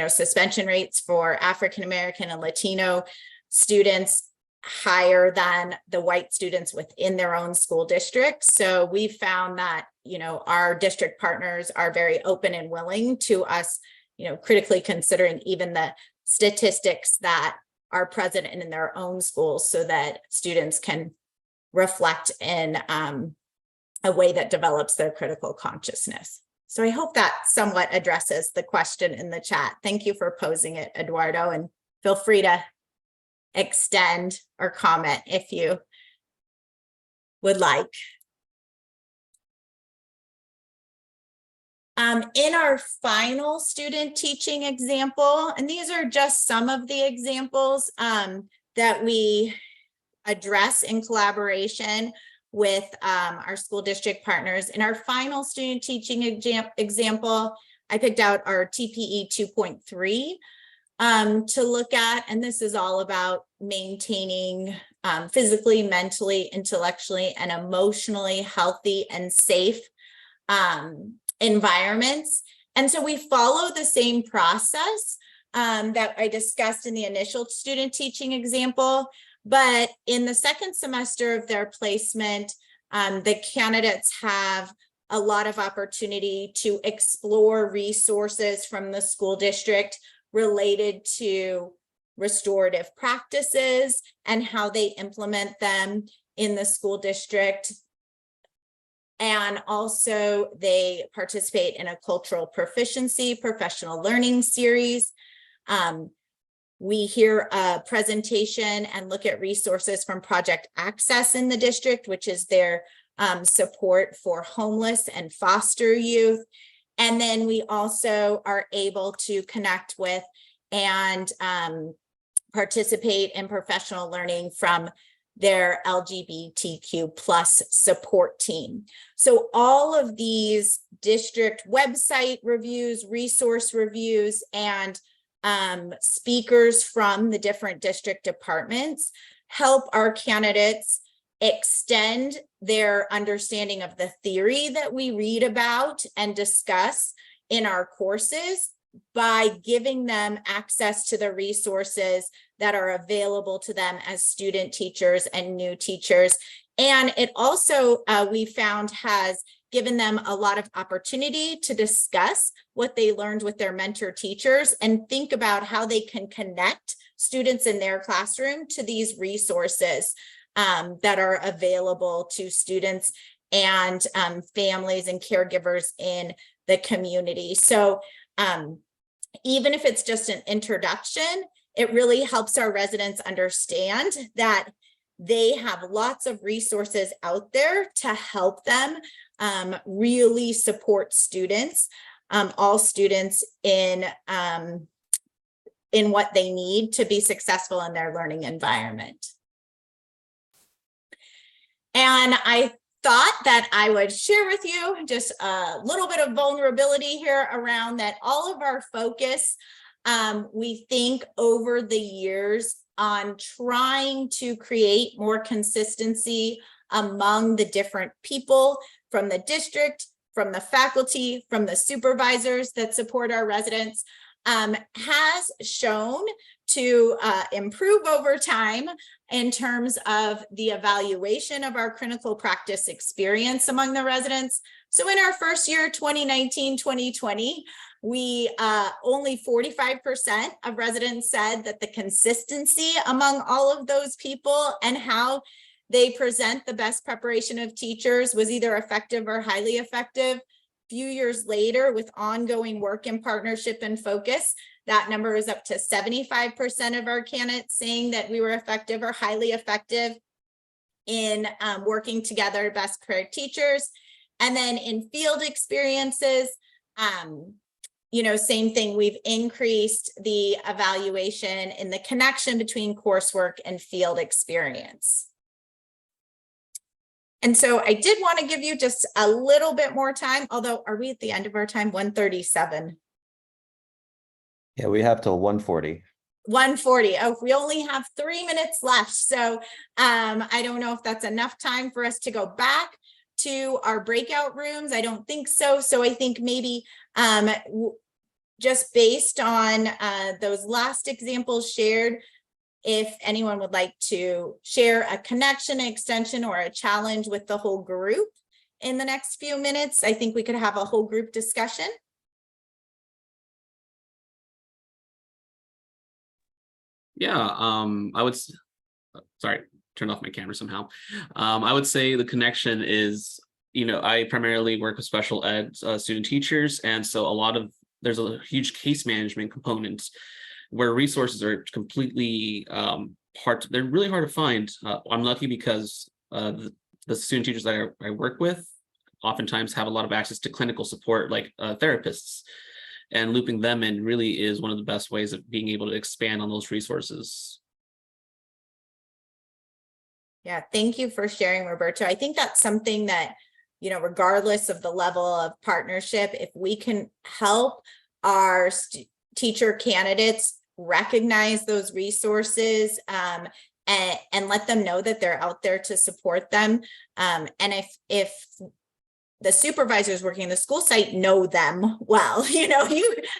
Speaker 2: suspension rates for African American and Latino students higher than the white students within their own school district. So we found that our district partners are very open and willing to us critically considering even the statistics that are present in their own schools, so that students can reflect in a way that develops their critical consciousness. So I hope that somewhat addresses the question in the chat. Thank you for posing it, Eduardo, and feel free to extend or comment if you would like. In our final student teaching example, and these are just some of the examples that we address in collaboration with our school district partners. In our final student teaching example, I picked out our TPE 2.3 to look at, and this is all about maintaining physically, mentally, intellectually, and emotionally healthy and safe environments. And so we follow the same process that I discussed in the initial student teaching example, but in the second semester of their placement, the candidates have a lot of opportunity to explore resources from the school district related to restorative practices and how they implement them in the school district. And also they participate in a cultural proficiency professional learning series. We hear a presentation and look at resources from Project Access in the district, which is their support for homeless and foster youth. And then we also are able to connect with and participate in professional learning from their LGBTQ plus support team. So all of these district website reviews, resource reviews, and speakers from the different district departments help our candidates extend their understanding of the theory that we read about and discuss in our courses by giving them access to the resources that are available to them as student teachers and new teachers. And it also, we found, has given them a lot of opportunity to discuss what they learned with their mentor teachers and think about how they can connect students in their classroom to these resources that are available to students and families and caregivers in the community. So even if it's just an introduction, it really helps our residents understand that they have lots of resources out there to help them really support students, all students in what they need to be successful in their learning environment. And I thought that I would share with you just a little bit of vulnerability here around that all of our focus, we think over the years on trying to create more consistency among the different people from the district, from the faculty, from the supervisors that support our residents, has shown to improve over time in terms of the evaluation of our clinical practice experience among the residents. So in our first year, 2019-2020, we only 45% of residents said that the consistency among all of those people and how they present the best preparation of teachers was either effective or highly effective. A few years later, with ongoing work in partnership and focus, that number is up to 75% of our candidates saying that we were effective or highly effective in working together to best prepare teachers. And then in field experiences, same thing, we've increased the evaluation in the connection between coursework and field experience. And so I did want to give you just a little bit more time, although are we at the end of our time? 1:37.
Speaker 1: Yeah, we have till 1:40.
Speaker 2: 1:40. Oh, we only have 3 minutes left. So I don't know if that's enough time for us to go back to our breakout rooms. I don't think so. So I think maybe just based on those last examples shared, if anyone would like to share a connection, extension, or a challenge with the whole group in the next few minutes, I think we could have a whole group discussion.
Speaker 4: Yeah, I would, sorry, turn off my camera somehow. I would say the connection is, I primarily work with special ed student teachers. And so there's a huge case management component where resources are completely they're really hard to find. I'm lucky because the student teachers that I work with oftentimes have a lot of access to clinical support, like therapists. And looping them in really is one of the best ways of being able to expand on those resources.
Speaker 2: Yeah, thank you for sharing, Roberto. I think that's something that, regardless of the level of partnership, if we can help our teacher candidates recognize those resources and let them know that they're out there to support them. And if the supervisors working in the school site know them well,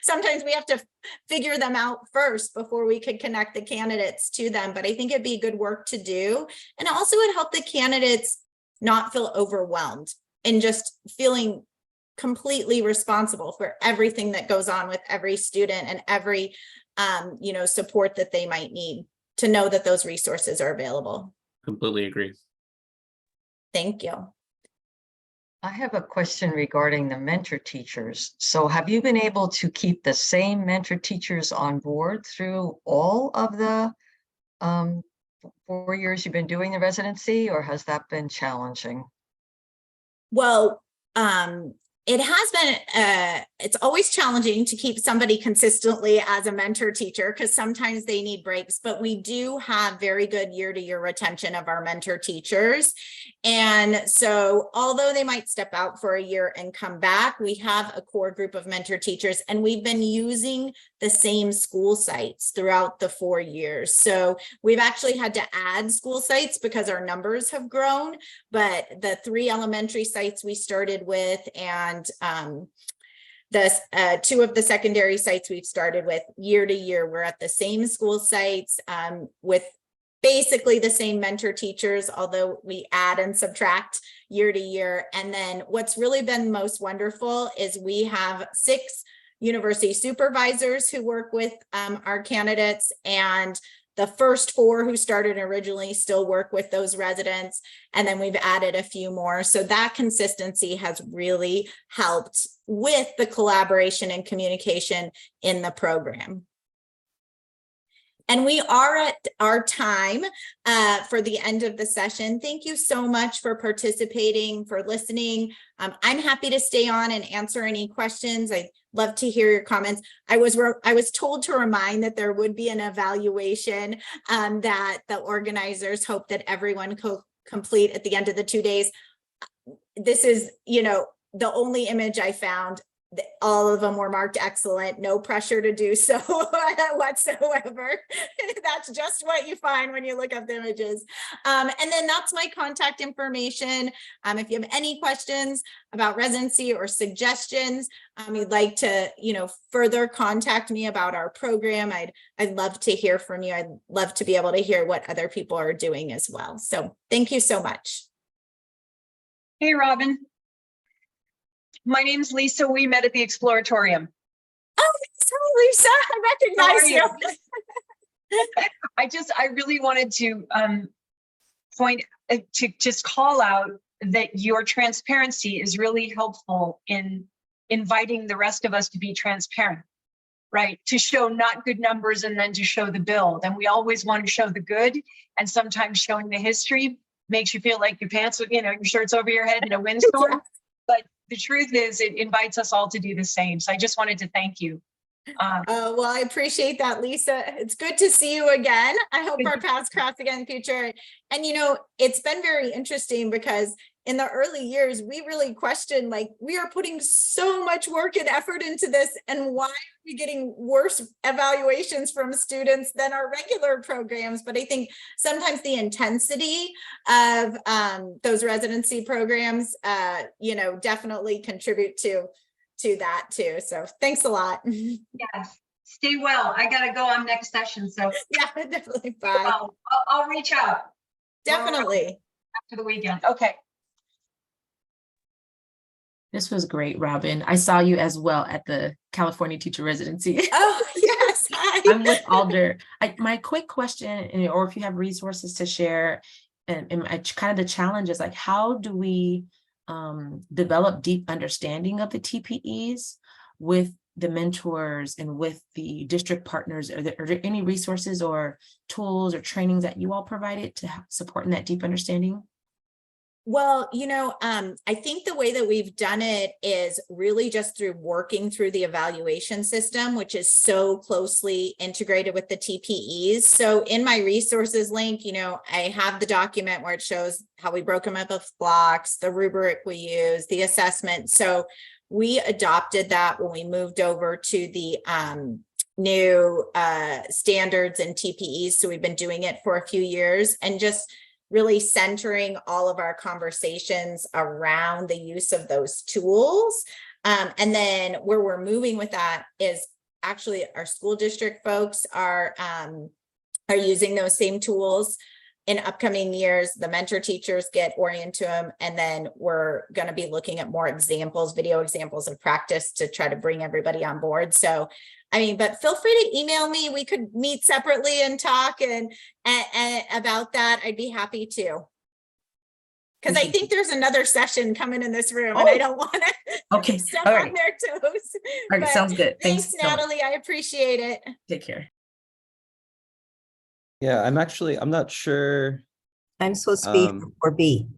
Speaker 2: sometimes we have to figure them out first before we could connect the candidates to them. But I think it'd be good work to do. And also it helped the candidates not feel overwhelmed and just feeling completely responsible for everything that goes on with every student and every, support that they might need, to know that those resources are available.
Speaker 4: Completely agree.
Speaker 2: Thank you.
Speaker 5: I have a question regarding the mentor teachers. So have you been able to keep the same mentor teachers on board through all of the 4 years you've been doing the residency, or has that been challenging?
Speaker 2: Well, it has been, it's always challenging to keep somebody consistently as a mentor teacher because sometimes they need breaks, but we do have very good year-to-year retention of our mentor teachers. And so although they might step out for a year and come back, we have a core group of mentor teachers, and we've been using the same school sites throughout the 4 years. So we've actually had to add school sites because our numbers have grown, but the 3 elementary sites we started with and the 2 of the secondary sites we've started with, year to year, we're at the same school sites with basically the same mentor teachers, although we add and subtract year to year. And then what's really been most wonderful is we have 6 university supervisors who work with our candidates, and the first 4 who started originally still work with those residents. And then we've added a few more. So that consistency has really helped with the collaboration and communication in the program. And we are at our time for the end of the session. Thank you so much for participating, for listening. I'm happy to stay on and answer any questions. I'd love to hear your comments. I was told to remind that there would be an evaluation that the organizers hope that everyone complete at the end of the 2 days. This is, the only image I found. All of them were marked excellent, no pressure to do so whatsoever. That's just what you find when you look up the images. And then that's my contact information. If you have any questions about residency or suggestions, you'd like to, further contact me about our program, I'd love to hear from you. I'd love to be able to hear what other people are doing as well. So thank you so much.
Speaker 6: Hey, Robin. My name's Lisa. We met at the Exploratorium.
Speaker 2: Oh, sorry, Lisa. I recognize you.
Speaker 6: I really wanted to just call out that your transparency is really helpful in inviting the rest of us to be transparent, right? To show not good numbers and then to show the build. And we always want to show the good, and sometimes showing the history makes you feel like your pants, your shirt's over your head in a windstorm. Yeah. But the truth is, it invites us all to do the same. So I just wanted to thank you.
Speaker 2: Well, I appreciate that, Lisa. It's good to see you again. I hope our paths cross again in the future. And, it's been very interesting because in the early years, we really questioned, like, we are putting so much work and effort into this, and why are we getting worse evaluations from students than our regular programs? But I think sometimes the intensity of those residency programs, you know, definitely contribute to that too. So thanks a lot.
Speaker 6: Yes. Stay well. I gotta go on next session, so
Speaker 2: Yeah, definitely. Bye.
Speaker 6: I'll reach out
Speaker 2: Definitely.
Speaker 6: after the weekend. Okay.
Speaker 7: This was great, Robin. I saw you as well at the California teacher residency.
Speaker 2: Oh, yes. Hi.
Speaker 7: I'm with Alder. My quick question, or if you have resources to share, and kind of the challenge is like, how do we develop deep understanding of the TPEs with the mentors and with the district partners? Are there any resources or tools or trainings that you all provided to support in that deep understanding?
Speaker 2: Well, you know, I think the way that we've done it is really just through working through the evaluation system, which is so closely integrated with the TPEs. So in my resources link, you know, I have the document where it shows how we broke them up of blocks, the rubric we use, the assessment. So we adopted that when we moved over to the new standards and TPEs. So we've been doing it for a few years, and just really centering all of our conversations around the use of those tools. And then where we're moving with that is actually our school district folks are using those same tools. In upcoming years, the mentor teachers get oriented to them, and then we're going to be looking at more examples, video examples of practice to try to bring everybody on board. So I mean, but feel free to email me. We could meet separately and talk and about that. I'd be happy to. Because I think there's another session coming in this room, and I don't want to step on their toes.
Speaker 7: All right, sounds good.
Speaker 2: Thanks, Natalie. I appreciate it.
Speaker 7: Take care.
Speaker 1: Yeah, I'm not sure.
Speaker 8: I'm supposed to be for 4B.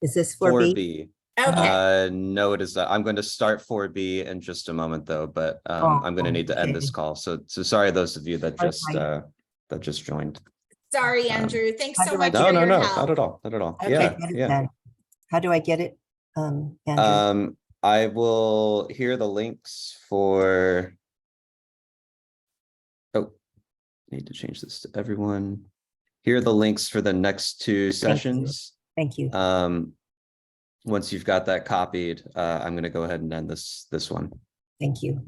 Speaker 8: Is this 4B?
Speaker 1: 4B.
Speaker 2: Okay.
Speaker 1: No, it is not. I'm going to start 4B in just a moment though, but I'm going to need to end this call. So sorry, those of you that just joined.
Speaker 2: Sorry, Andrew. Thanks so much
Speaker 1: No,
Speaker 2: for
Speaker 1: no,
Speaker 2: your
Speaker 1: no,
Speaker 2: help.
Speaker 1: not at all. Not at all.
Speaker 8: Okay,
Speaker 1: Yeah,
Speaker 8: get it
Speaker 1: yeah.
Speaker 8: then. How do I get it, Andrew?
Speaker 1: I will hear the links for. Oh, need to change this to everyone. Here are the links for the next two sessions.
Speaker 8: Thank you.
Speaker 1: Once you've got that copied, I'm going to go ahead and end this one.
Speaker 8: Thank you.